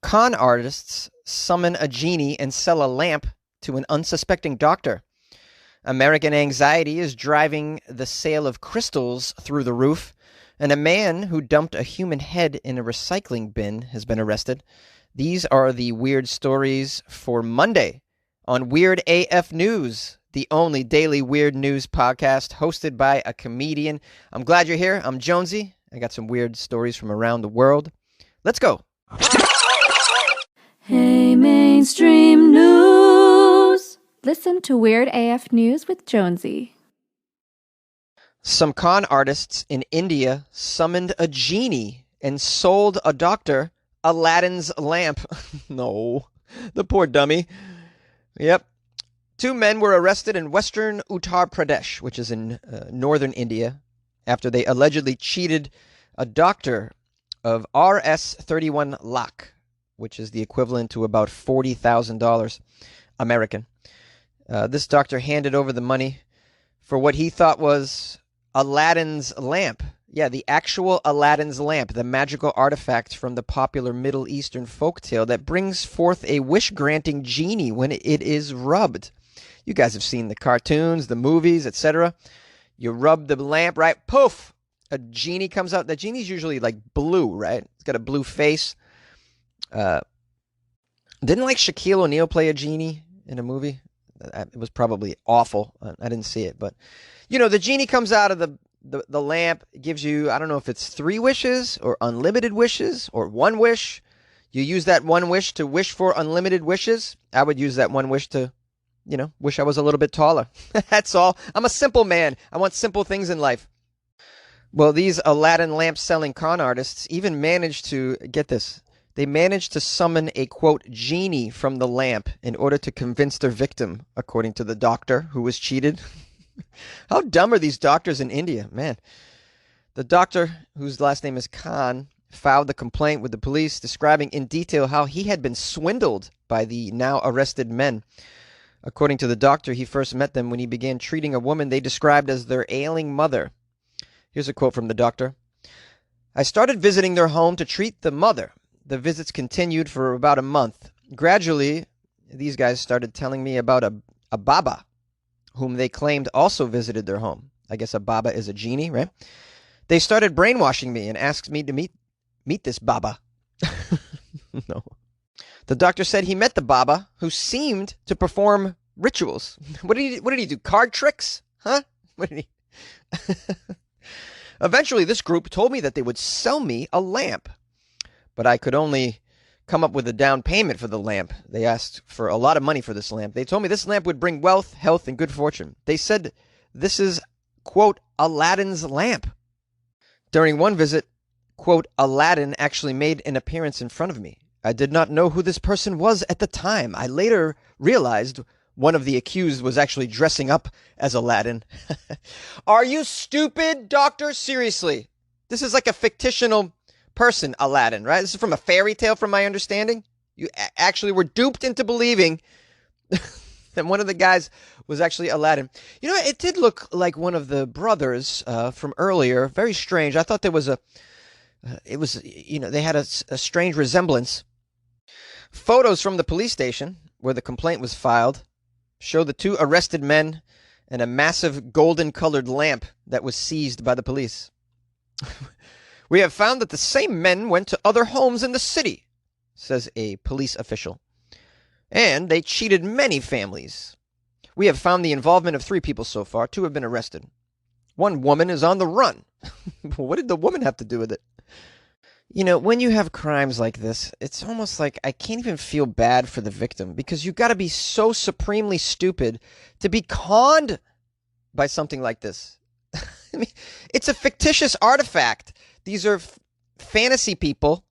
Con artists summon a genie and sell a lamp to an unsuspecting doctor. American anxiety is driving the sale of crystals through the roof, and a man who dumped a human head in a recycling bin has been arrested. These are the weird stories for Monday on Weird AF News, the only daily weird news podcast hosted by a comedian. I'm glad you're here. I'm Jonesy. I got some weird stories from around the world. Let's go. Hey, mainstream news. Listen to Weird AF News with Jonesy. Some con artists in India summoned a genie and sold a doctor Alladin's lamp. No, the poor dummy. Yep. Two men were arrested in western Uttar Pradesh, which is in northern India, after they allegedly cheated a doctor of Rs 31 lakh, which is the equivalent to about $40,000 American. This doctor handed over the money for what he thought was Alladin's lamp. Yeah, the actual Alladin's lamp, the magical artifact from the popular Middle Eastern folktale that brings forth a wish-granting genie when it is rubbed. You guys have seen the cartoons, the movies, etc. You rub the lamp, right? Poof! A genie comes out. The genie's usually like blue, right? It's got a blue face. Didn't like Shaquille O'Neal play a genie in a movie? It was probably awful. I didn't see it, but you know, the genie comes out of the lamp, gives you, I don't know if it's 3 wishes or unlimited wishes or 1 wish. You use that 1 wish to wish for unlimited wishes. I would use that 1 wish to, wish I was a little bit taller. That's all. I'm a simple man. I want simple things in life. Well, these Aladdin lamp selling con artists even managed to, get this, they managed to summon a, quote, genie from the lamp in order to convince their victim, according to the doctor who was cheated. How dumb are these doctors in India, man? The doctor, whose last name is Khan, filed the complaint with the police, describing in detail how he had been swindled by the now arrested men. According to the doctor, he first met them when he began treating a woman they described as their ailing mother. Here's a quote from the doctor. I started visiting their home to treat the mother. The visits continued for about a month. Gradually, these guys started telling me about a Baba, whom they claimed also visited their home. I guess a Baba is a genie, right? They started brainwashing me and asked me to meet this Baba. No. The doctor said he met the Baba, who seemed to perform rituals. What did he do? Card tricks? Huh? What did he... Eventually, this group told me that they would sell me a lamp, but I could only come up with a down payment for the lamp. They asked for a lot of money for this lamp. They told me this lamp would bring wealth, health, and good fortune. They said this is, quote, Aladdin's lamp. During one visit, quote, Aladdin actually made an appearance in front of me. I did not know who this person was at the time. I later realized one of the accused was actually dressing up as Aladdin. Are you stupid, doctor? Seriously. This is like a fictional person, Aladdin, right? This is from a fairy tale, from my understanding. You actually were duped into believing that one of the guys was actually Aladdin. You know, it did look like one of the brothers from earlier. Very strange. I thought there was they had a strange resemblance. Photos from the police station where the complaint was filed show the 2 arrested men and a massive golden-colored lamp that was seized by the police. We have found that the same men went to other homes in the city, says a police official. And they cheated many families. We have found the involvement of 3 people so far. 2 have been arrested. 1 woman is on the run. What did the woman have to do with it? You know, when you have crimes like this, it's almost like I can't even feel bad for the victim, because you've got to be so supremely stupid to be conned by something like this. I mean, it's a fictitious artifact. These are fantasy people,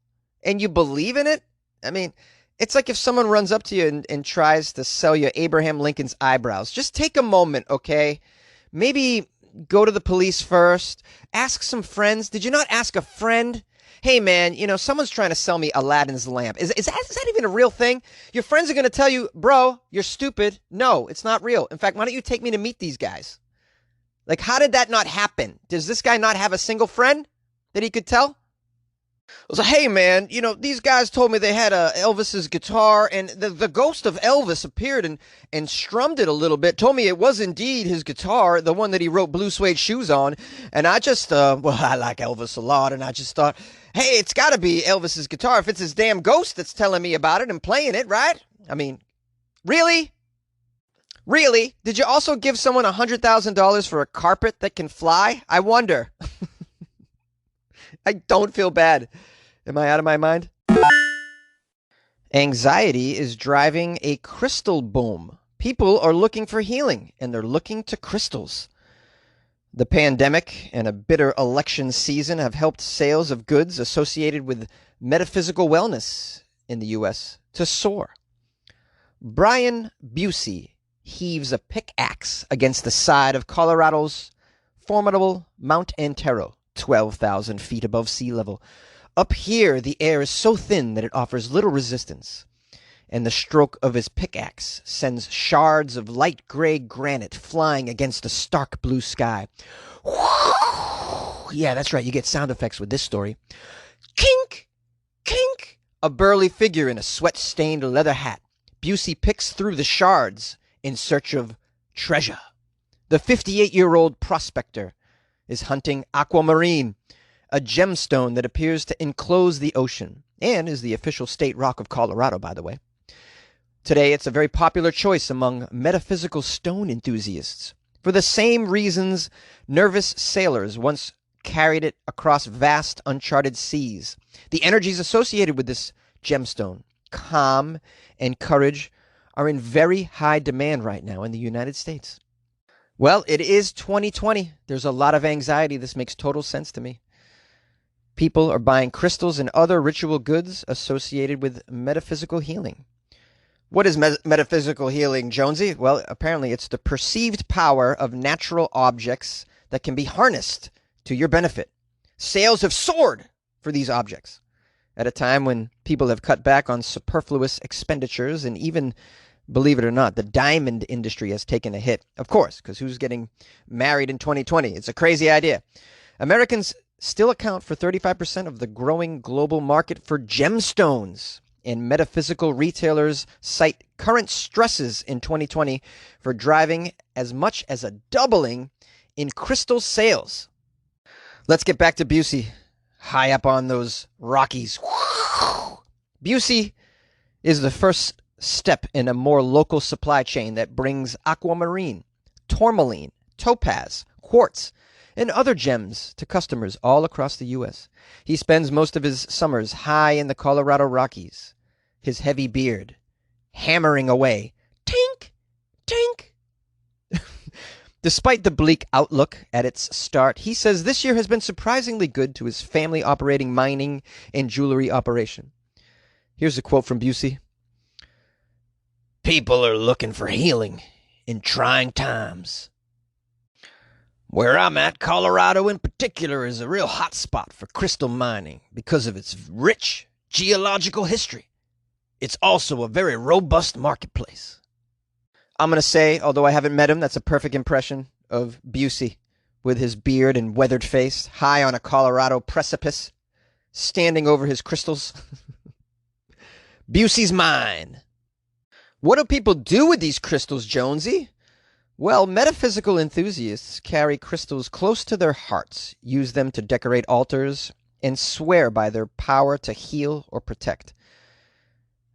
and you believe in it? I mean, it's like if someone runs up to you and tries to sell you Abraham Lincoln's eyebrows. Just take a moment, okay? Maybe go to the police first. Ask some friends. Did you not ask a friend? Hey, man, someone's trying to sell me Aladdin's lamp. Is that even a real thing? Your friends are going to tell you, bro, you're stupid. No, it's not real. In fact, why don't you take me to meet these guys? Like, how did that not happen? Does this guy not have a single friend that he could tell? I was like, hey man, these guys told me they had Elvis's guitar, and the ghost of Elvis appeared and strummed it a little bit. Told me it was indeed his guitar, the one that he wrote Blue Suede Shoes on. And I just, well, I like Elvis a lot, and I just thought, hey, it's got to be Elvis's guitar if it's his damn ghost that's telling me about it and playing it, right? I mean, really? Really? Did you also give someone $100,000 for a carpet that can fly? I wonder. I don't feel bad. Am I out of my mind? Anxiety is driving a crystal boom. People are looking for healing, and they're looking to crystals. The pandemic and a bitter election season have helped sales of goods associated with metaphysical wellness in the U.S. to soar. Brian Busey heaves a pickaxe against the side of Colorado's formidable Mount Antero, 12,000 feet above sea level. Up here, the air is so thin that it offers little resistance, and the stroke of his pickaxe sends shards of light gray granite flying against a stark blue sky. Yeah, that's right, you get sound effects with this story. Kink! Kink! A burly figure in a sweat-stained leather hat. Busey picks through the shards in search of treasure. The 58-year-old prospector is hunting aquamarine, a gemstone that appears to enclose the ocean, and is the official state rock of Colorado, by the way. Today, it's a very popular choice among metaphysical stone enthusiasts, for the same reasons nervous sailors once carried it across vast, uncharted seas. The energies associated with this gemstone, calm and courage, are in very high demand right now in the United States. Well, it is 2020. There's a lot of anxiety. This makes total sense to me. People are buying crystals and other ritual goods associated with metaphysical healing. What is metaphysical healing, Jonesy? Well, apparently it's the perceived power of natural objects that can be harnessed to your benefit. Sales have soared for these objects at a time when people have cut back on superfluous expenditures, and even, believe it or not, the diamond industry has taken a hit. Of course, because who's getting married in 2020? It's a crazy idea. Americans still account for 35% of the growing global market for gemstones, and metaphysical retailers cite current stresses in 2020 for driving as much as a doubling in crystal sales. Let's get back to Busey, high up on those Rockies. Busey is the first step in a more local supply chain that brings aquamarine, tourmaline, topaz, quartz, and other gems to customers all across the U.S. He spends most of his summers high in the Colorado Rockies, his heavy beard hammering away. Tink! Tink! Despite the bleak outlook at its start, he says this year has been surprisingly good to his family operating mining and jewelry operation. Here's a quote from Busey. People are looking for healing in trying times. Where I'm at, Colorado in particular is a real hot spot for crystal mining because of its rich geological history. It's also a very robust marketplace. I'm going to say, although I haven't met him, that's a perfect impression of Busey with his beard and weathered face, high on a Colorado precipice, standing over his crystals. Busey's mine. What do people do with these crystals, Jonesy? Well, metaphysical enthusiasts carry crystals close to their hearts, use them to decorate altars, and swear by their power to heal or protect.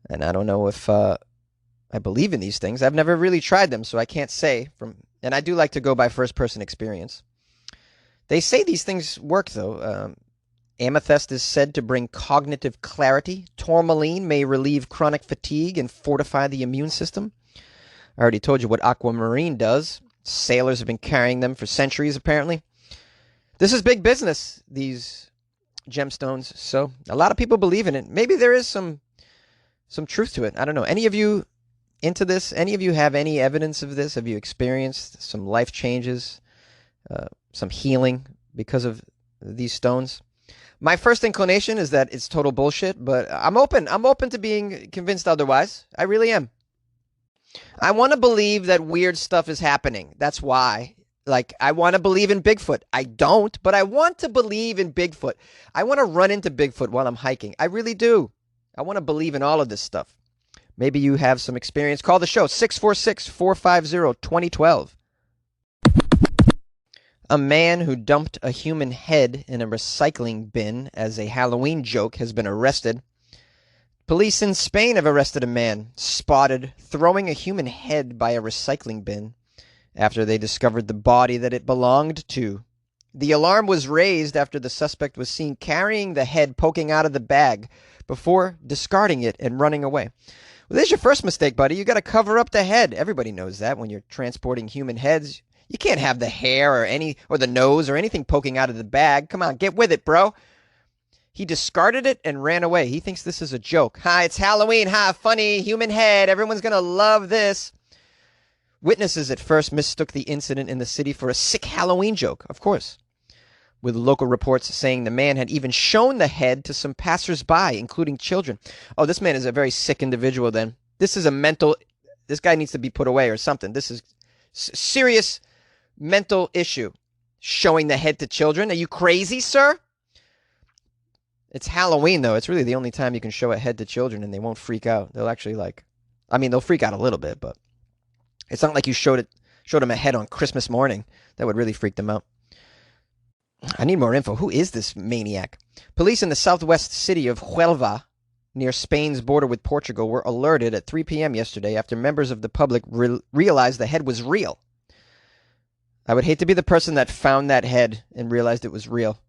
And I don't know if I believe in these things. I've never really tried them, so I can't say. And I do like to go by first-person experience. They say these things work, though. Amethyst is said to bring cognitive clarity. Tourmaline may relieve chronic fatigue and fortify the immune system. I already told you what aquamarine does. Sailors have been carrying them for centuries, apparently. This is big business, these gemstones. So a lot of people believe in it. Maybe there is some truth to it. I don't know. Any of you into this? Any of you have any evidence of this? Have you experienced some life changes, some healing because of these stones? My first inclination is that it's total bullshit, but I'm open. I'm open to being convinced otherwise. I really am. I want to believe that weird stuff is happening. That's why Like, I want to believe in Bigfoot. I don't, but I want to believe in Bigfoot. I want to run into Bigfoot while I'm hiking. I really do. I want to believe in all of this stuff. Maybe you have some experience. Call the show, 646-450-2012. A man who dumped a human head in a recycling bin as a Halloween joke has been arrested. Police in Spain have arrested a man spotted throwing a human head by a recycling bin after they discovered the body that it belonged to. The alarm was raised after the suspect was seen carrying the head poking out of the bag before discarding it and running away. Well, there's your first mistake, buddy. You got to cover up the head. Everybody knows that when you're transporting human heads. You can't have the hair or the nose or anything poking out of the bag. Come on, get with it, bro. He discarded it and ran away. He thinks this is a joke. Ha, it's Halloween. Ha, funny, human head. Everyone's going to love this. Witnesses at first mistook the incident in the city for a sick Halloween joke, of course, with local reports saying the man had even shown the head to some passersby, including children. Oh, this man is a very sick individual then. This guy needs to be put away or something. This is serious mental issue. Showing the head to children? Are you crazy, sir? It's Halloween, though. It's really the only time you can show a head to children and they won't freak out. They'll actually they'll freak out a little bit, but it's not like you showed them a head on Christmas morning. That would really freak them out. I need more info. Who is this maniac? Police in the southwest city of Huelva, near Spain's border with Portugal, were alerted at 3 p.m. yesterday after members of the public realized the head was real. I would hate to be the person that found that head and realized it was real.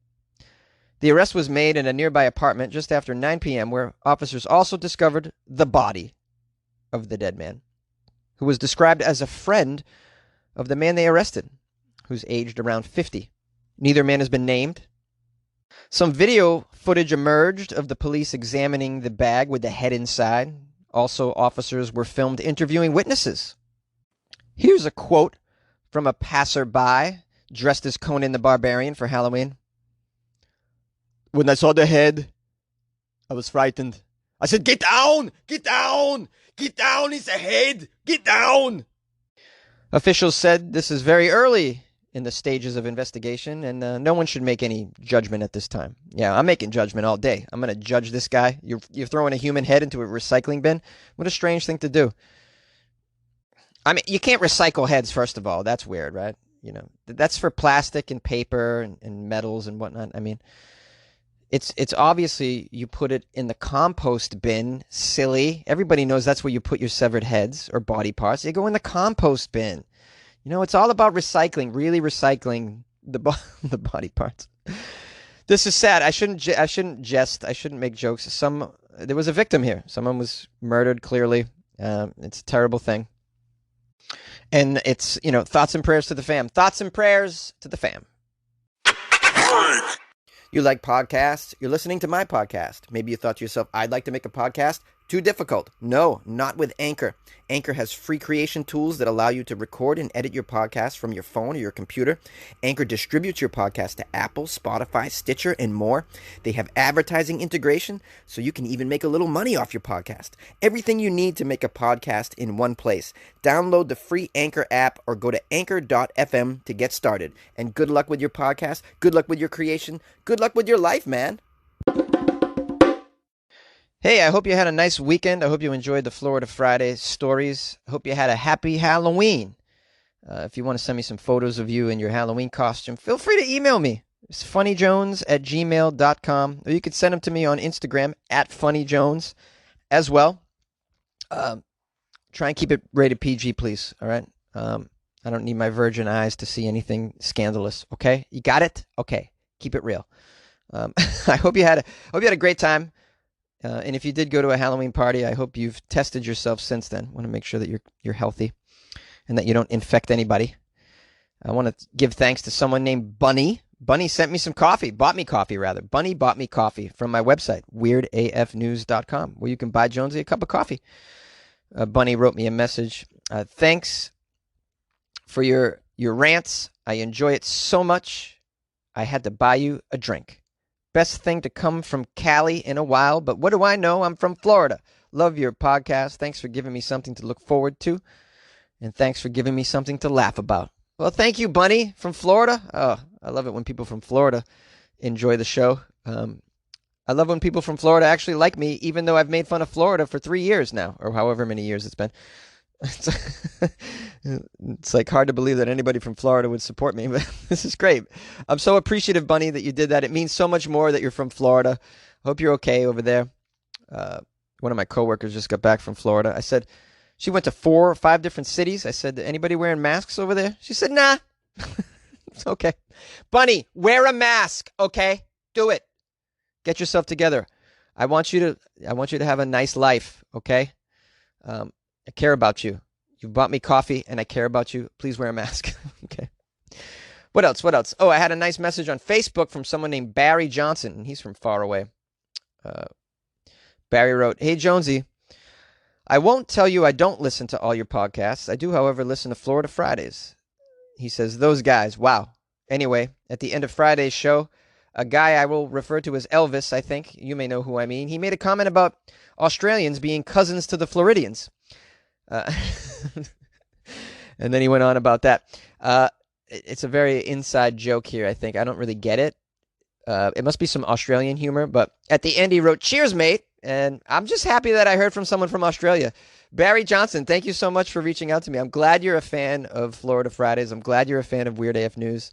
The arrest was made in a nearby apartment just after 9 p.m., where officers also discovered the body of the dead man, who was described as a friend of the man they arrested, who's aged around 50. Neither man has been named. Some video footage emerged of the police examining the bag with the head inside. Also, officers were filmed interviewing witnesses. Here's a quote from a passerby dressed as Conan the Barbarian for Halloween. When I saw the head, I was frightened. I said, "Get down! Get down! Get down! It's a head! Get down!" Officials said this is very early in the stages of investigation, and no one should make any judgment at this time. Yeah, I'm making judgment all day. I'm going to judge this guy. You're throwing a human head into a recycling bin? What a strange thing to do. I mean, you can't recycle heads, first of all. That's weird, right? You know, that's for plastic and paper and metals and whatnot. I mean, it's obviously you put it in the compost bin. Silly. Everybody knows that's where you put your severed heads or body parts. They go in the compost bin. You know, it's all about recycling, really recycling the body parts. This is sad. I shouldn't jest. I shouldn't make jokes. There was a victim here. Someone was murdered, clearly. It's a terrible thing. And it's, thoughts and prayers to the fam. Thoughts and prayers to the fam. You like podcasts? You're listening to my podcast. Maybe you thought to yourself, I'd like to make a podcast. Too difficult. No, not with Anchor. Anchor has free creation tools that allow you to record and edit your podcast from your phone or your computer. Anchor distributes your podcast to Apple, Spotify, Stitcher, and more. They have advertising integration, so you can even make a little money off your podcast. Everything you need to make a podcast in one place. Download the free Anchor app or go to anchor.fm to get started. And good luck with your podcast. Good luck with your creation. Good luck with your life, man. Hey, I hope you had a nice weekend. I hope you enjoyed the Florida Friday stories. I hope you had a happy Halloween. If you want to send me some photos of you in your Halloween costume, feel free to email me. It's funnyjones@gmail.com. Or you could send them to me on Instagram @funnyjones as well. Try and keep it rated PG, please. All right? I don't need my virgin eyes to see anything scandalous. Okay? You got it? Okay. Keep it real. I hope you had a great time. And if you did go to a Halloween party, I hope you've tested yourself since then. I want to make sure that you're healthy and that you don't infect anybody. I want to give thanks to someone named Bunny. Bunny sent me some coffee, bought me coffee rather. Bunny bought me coffee from my website, weirdafnews.com, where you can buy Jonesy a cup of coffee. Bunny wrote me a message. Thanks for your rants. I enjoy it so much. I had to buy you a drink. Best thing to come from Cali in a while, but what do I know? I'm from Florida. Love your podcast. Thanks for giving me something to look forward to, and thanks for giving me something to laugh about. Well, thank you, Bunny from Florida. Oh, I love it when people from Florida enjoy the show. I love when people from Florida actually like me, even though I've made fun of Florida for 3 years now, or however many years it's been. It's, it's like hard to believe that anybody from Florida would support me, but this is great. I'm so appreciative, Bunny, that you did that. It means so much more that you're from Florida. Hope you're okay over there. Uh, One of my coworkers just got back from Florida. I said, she went to 4 or 5 different cities. I said, anybody wearing masks over there? She said, nah. It's okay. Bunny, wear a mask, okay? Do it. Get yourself together. I want you to have a nice life, okay? I care about you. You bought me coffee and I care about you. Please wear a mask. Okay. What else? What else? Oh, I had a nice message on Facebook from someone named Barry Johnson, and he's from far away. Uh, Barry wrote, "Hey Jonesy, I won't tell you I don't listen to all your podcasts. I do, however, listen to Florida Fridays." He says, "Those guys, wow." Anyway, at the end of Friday's show, a guy I will refer to as Elvis, I think, you may know who I mean, he made a comment about Australians being cousins to the Floridians. Uh, and then he went on about that. It's a very inside joke here, I think. I don't really get it. It must be some Australian humor, but at the end he wrote, "Cheers, mate." And I'm just happy that I heard from someone from Australia. Barry Johnson, thank you so much for reaching out to me. I'm glad you're a fan of Florida Fridays. I'm glad you're a fan of Weird AF News.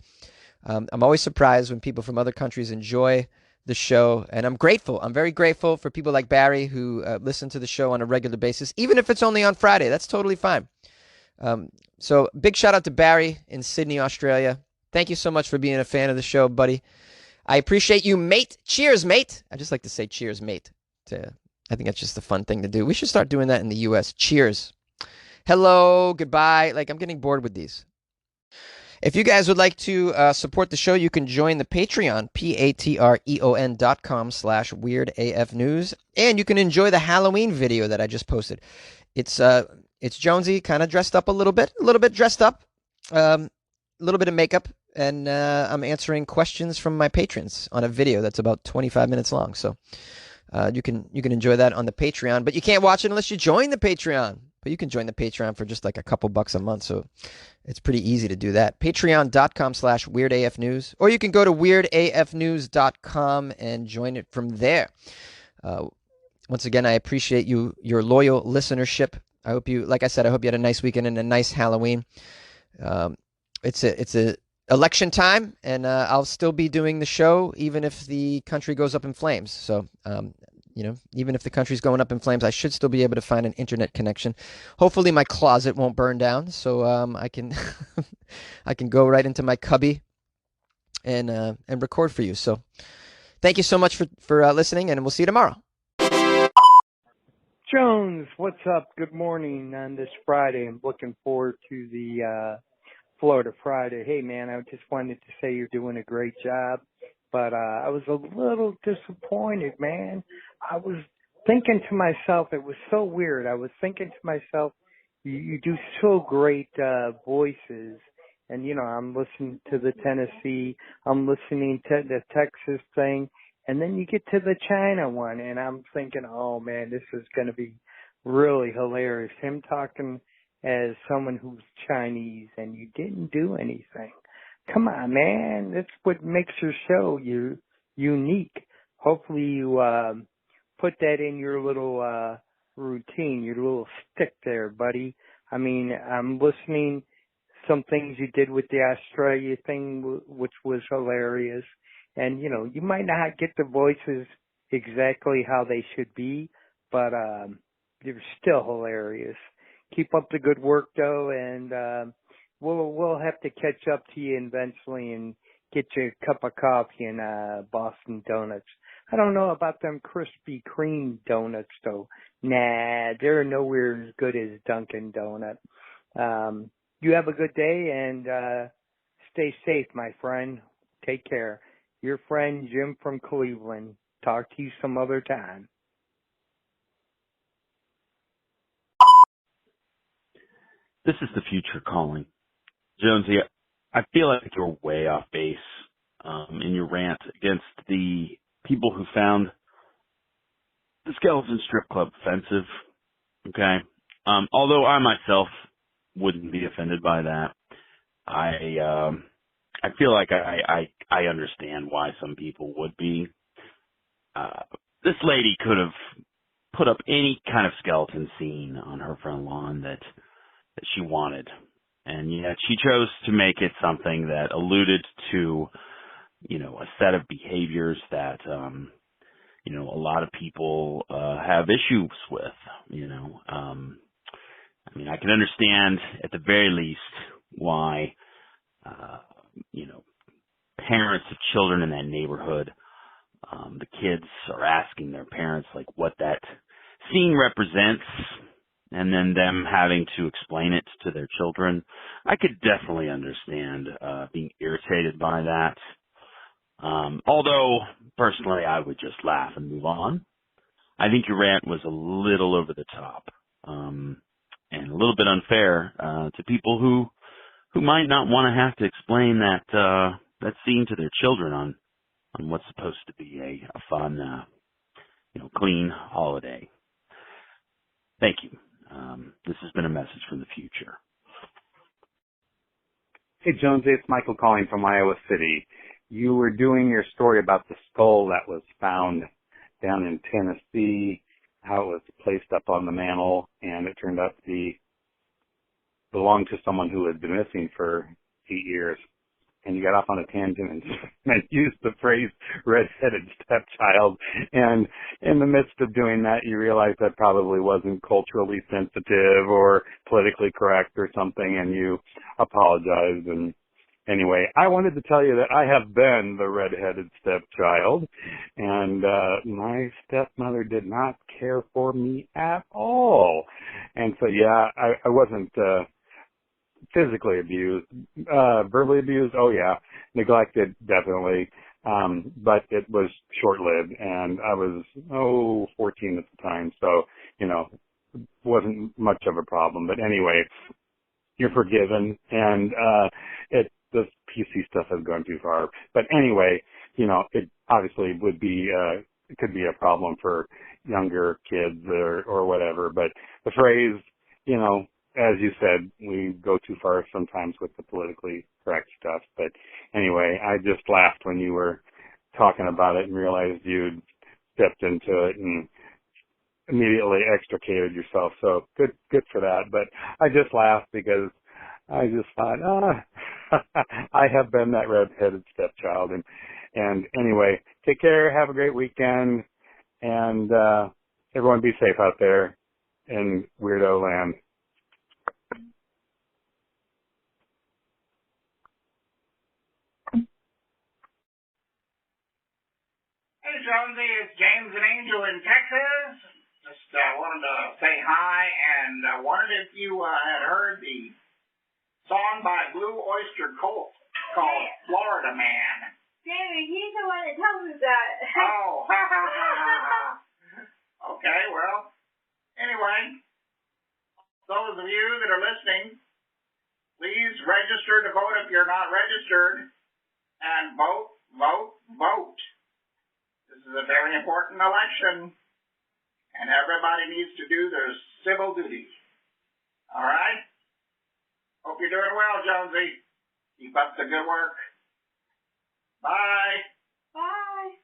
I'm always surprised when people from other countries enjoy the show, and I'm grateful. I'm very grateful for people like Barry who listen to the show on a regular basis, even if it's only on Friday. That's totally fine. So big shout out to Barry in Sydney, Australia. Thank you so much for being a fan of the show, buddy. I appreciate you, mate. Cheers, mate. I just like to say cheers, mate. I think that's just a fun thing to do. We should start doing that in the U.S. Cheers. Hello, goodbye. Like, I'm getting bored with these. If you guys would like to support the show, you can join the Patreon, patreon.com/weirdafnews, and you can enjoy the Halloween video that I just posted. It's Jonesy, kind of dressed up a little bit dressed up, a little bit of makeup, and I'm answering questions from my patrons on a video that's about 25 minutes long. So you can enjoy that on the Patreon, but you can't watch it unless you join the Patreon. But you can join the Patreon for just like a couple bucks a month, so it's pretty easy to do that. Patreon.com/weirdafnews, or you can go to weirdafnews.com and join it from there. Once again, I appreciate your loyal listenership. I hope you, like I said, I hope you had a nice weekend and a nice Halloween. It's a election time, and I'll still be doing the show even if the country goes up in flames. So, even if the country's going up in flames, I should still be able to find an internet connection. Hopefully, my closet won't burn down, so I can I can go right into my cubby and record for you. So, thank you so much for listening, and we'll see you tomorrow. Jones, what's up? Good morning on this Friday. I'm looking forward to the Florida Friday. Hey, man, I just wanted to say you're doing a great job, but I was a little disappointed, man. I was thinking to myself, it was so weird. I was thinking to myself, you do so great voices, and, I'm listening to the Tennessee, I'm listening to the Texas thing, and then you get to the China one, and I'm thinking, oh, man, this is going to be really hilarious. Him talking as someone who's Chinese, and you didn't do anything. Come on, man. That's what makes your show unique. Hopefully you put that in your little routine, your little stick there, buddy. I mean, I'm listening some things you did with the Australia thing, which was hilarious. And, you might not get the voices exactly how they should be, but they're still hilarious. Keep up the good work, though, and we'll have to catch up to you eventually and get you a cup of coffee and Boston donuts. I don't know about them Krispy Kreme donuts, though. Nah, they're nowhere as good as Dunkin' Donut. You have a good day, and stay safe, my friend. Take care. Your friend Jim from Cleveland. Talk to you some other time. This is the future calling. Jonesy, I feel like you're way off base in your rant against the people who found the Skeleton Strip Club offensive. Okay? Although I myself wouldn't be offended by that. I feel like I understand why some people would be. This lady could have put up any kind of skeleton scene on her front lawn that she wanted, and yet she chose to make it something that alluded to, a set of behaviors that, a lot of people have issues with. I can understand at the very least why, uh, you know, parents of children in that neighborhood, the kids are asking their parents like what that scene represents, and then them having to explain it to their children. I could definitely understand being irritated by that. Although personally I would just laugh and move on. I think your rant was a little over the top, and a little bit unfair to people who might not want to have to explain that scene to their children on what's supposed to be a fun, clean holiday. Thank you. This has been a message from the future. Hey, Jonesy, it's Michael calling from Iowa City. You were doing your story about the skull that was found down in Tennessee, how it was placed up on the mantle, and it turned out to belong to someone who had been missing for 8 years. And you got off on a tangent and used the phrase red-headed stepchild. And in the midst of doing that, you realized that probably wasn't culturally sensitive or politically correct or something, and you apologized. And anyway, I wanted to tell you that I have been the red-headed stepchild, and my stepmother did not care for me at all. And so, yeah, I wasn't physically abused, verbally abused. Oh yeah, neglected definitely. But it was short-lived, and I was 14 at the time, so wasn't much of a problem. But anyway, you're forgiven, and the PC stuff has gone too far. But anyway, it obviously would be it could be a problem for younger kids or whatever. But the phrase, as you said, we go too far sometimes with the politically correct stuff. But anyway, I just laughed when you were talking about it and realized you'd stepped into it and immediately extricated yourself. So good for that. But I just laughed because I just thought, I have been that red-headed stepchild. And anyway, take care. Have a great weekend. And everyone be safe out there in weirdo land. Hey, Jonesy, it's James and Angel in Texas. Just wanted to say hi and wondered if you had heard the song by Blue Oyster Cult called Florida Man. Jamie, he's the one that told us that. Oh, okay, well, anyway, those of you that are listening, please register to vote if you're not registered, and vote, vote, vote. This is a very important election, and everybody needs to do their civil duty. All right? Hope you're doing well, Jonesy. Keep up the good work. Bye. Bye.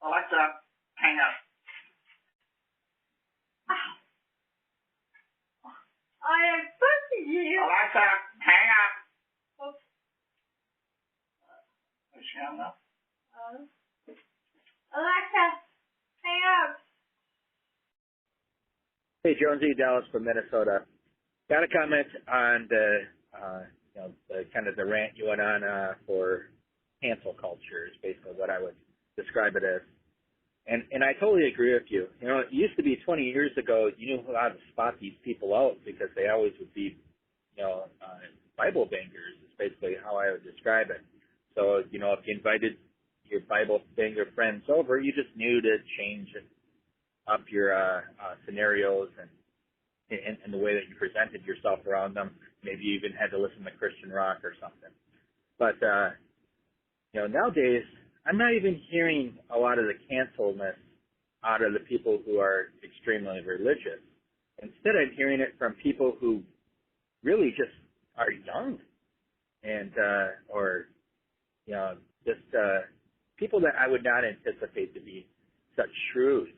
Alexa, hang up. I am fucking you. Alexa, hang up. Oops. Is she hung up? Alexa, hang up. Hey, Jonesy, Dallas from Minnesota. Got a comment on the kind of the rant you went on for cancel culture is basically what I would describe it as. And I totally agree with you. It used to be 20 years ago, you knew how to spot these people out because they always would be, Bible bangers is basically how I would describe it. So, if you invited your Bible banger friends over, you just knew to change up your scenarios and the way that you presented yourself around them. Maybe you even had to listen to Christian rock or something. But, nowadays, I'm not even hearing a lot of the cancelness out of the people who are extremely religious. Instead, I'm hearing it from people who really just are young. and or just people that I would not anticipate to be such shrews,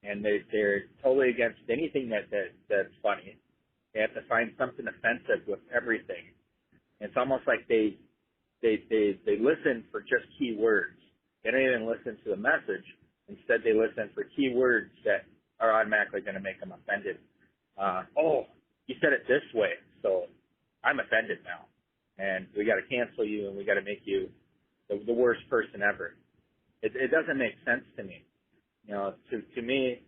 and they're totally against anything that's funny. They have to find something offensive with everything. It's almost like they listen for just key words. They don't even listen to the message. Instead, they listen for key words that are automatically going to make them offended. Oh, you said it this way, so I'm offended now, and we got to cancel you, and we got to make you the worst person ever. It doesn't make sense to me. To me,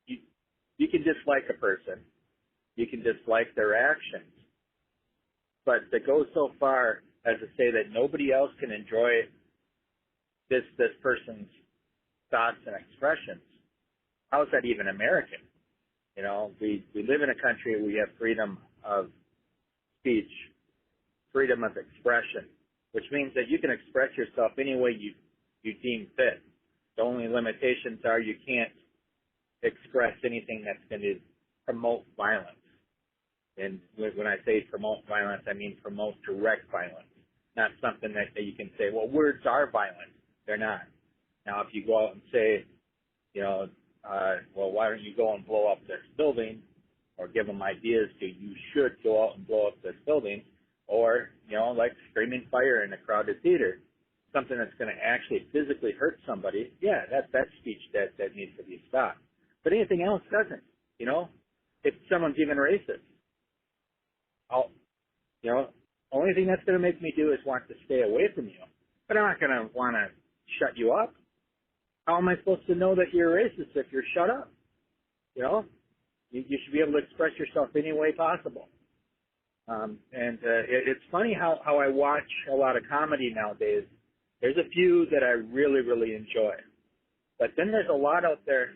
you can dislike a person, you can dislike their actions, but to go so far as to say that nobody else can enjoy this person's thoughts and expressions, how is that even American? We live in a country where we have freedom of speech, freedom of expression, which means that you can express yourself any way you deem fit. The only limitations are you can't express anything that's going to promote violence. And when I say promote violence, I mean promote direct violence, not something that you can say, well, words are violent. They're not. Now, if you go out and say, well, why don't you go and blow up this building, or give them ideas to you should go out and blow up this building, or, like screaming fire in a crowded theater, something that's going to actually physically hurt somebody, yeah, that's speech that needs to be stopped. But anything else doesn't, if someone's even racist. Only thing that's going to make me do is want to stay away from you. But I'm not going to want to shut you up. How am I supposed to know that you're racist if you're shut up? You should be able to express yourself any way possible. It's funny how I watch a lot of comedy nowadays. There's a few that I really, really enjoy. But then there's a lot out there